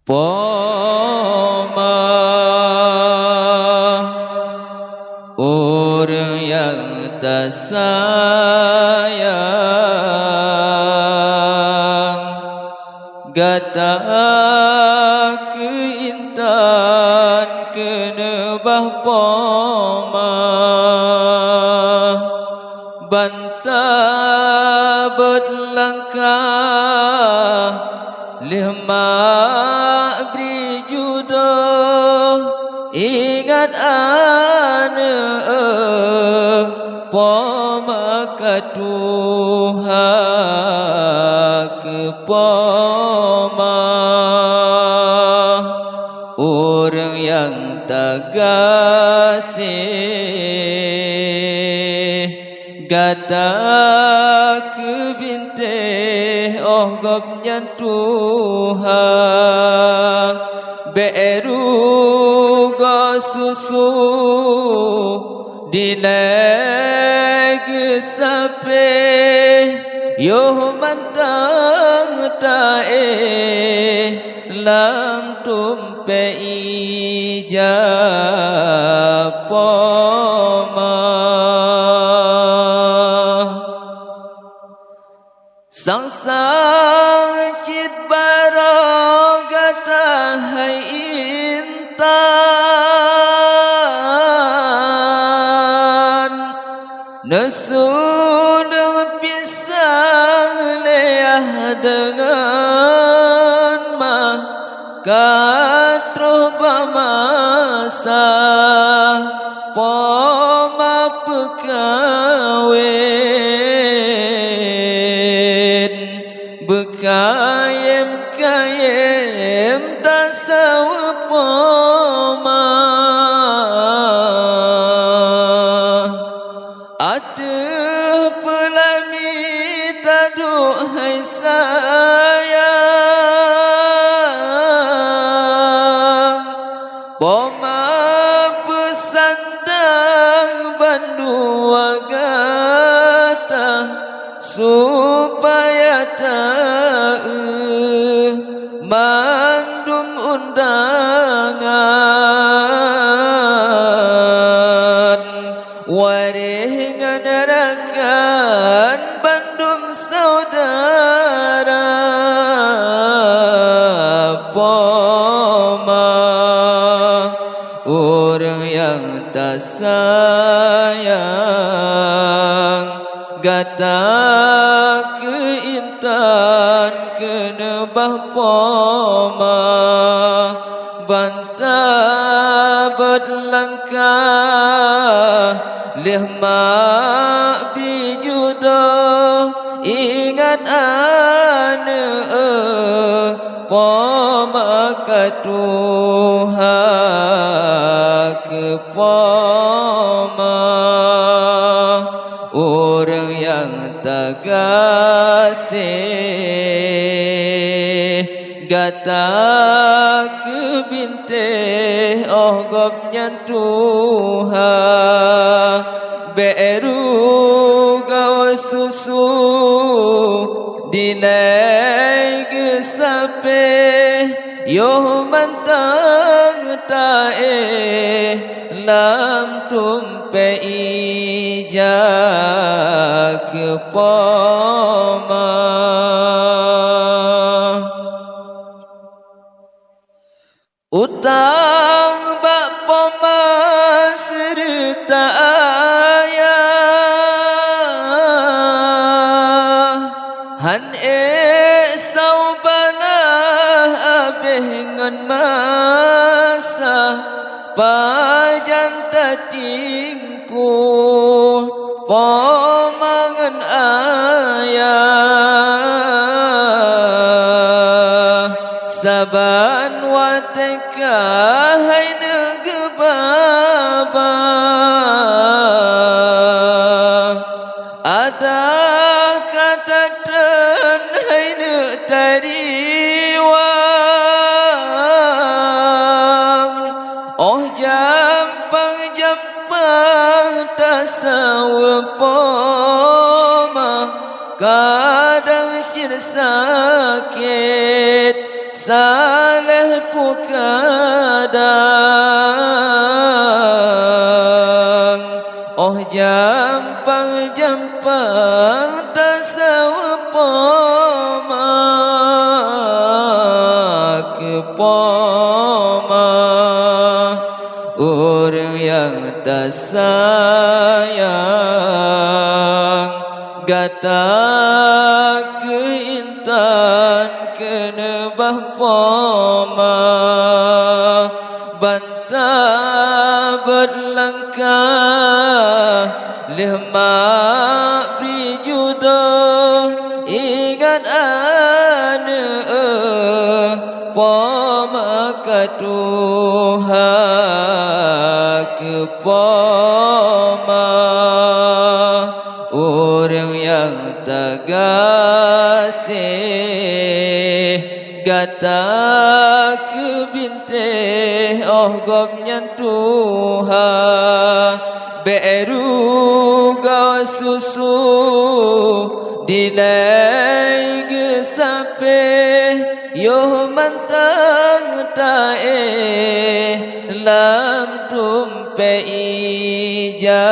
Poma orang yang tak sayang gata ke intan kena poma bantah berlangkah lima beri jodoh ingat anak poma katuha ke poma orang yang tak gasih gata ke binteh oh gopnya Tuhan beru go susu dileg sape yo mantang tae lam tumpe ija poma sang sang cit barogata hai intan nesun pisang leah dengan makatruh pamasa poma pekawin bekayem tak sawa poma ada pelami taduk hai sayang poma pesandang bandua gata supaya tak mandum undangan waringan rakan bandum saudara poma orang yang tak sayang gata ke intan kena poma bantah berlangkah lima beri jodoh ingat anak poma katuha ke poma orang yang tak gasih gata ke binteh oh gopnya Tuhan beru gawa susu dileg sape yo mantang tae lam tumpe ija ke poma utang bak poma serta ayah han saubalah abengan masa pajan tatingku pomangan ayah saban wateka hai negebaba ada kata ten hai ne tariwang oh jampang tasawa poma kadang sir sakit salah kadang oh jampang tasawpoma kepoma orang yang tak sayang gata keintan kena bahpoma bantah berlangkah lemah beri jodoh ingat ana poma katuha kepoma orang yang tagasih gata ke binteh oh gomnyan Tuhan beru gau susu dilai gesape yo mantang tae lam tumpe ija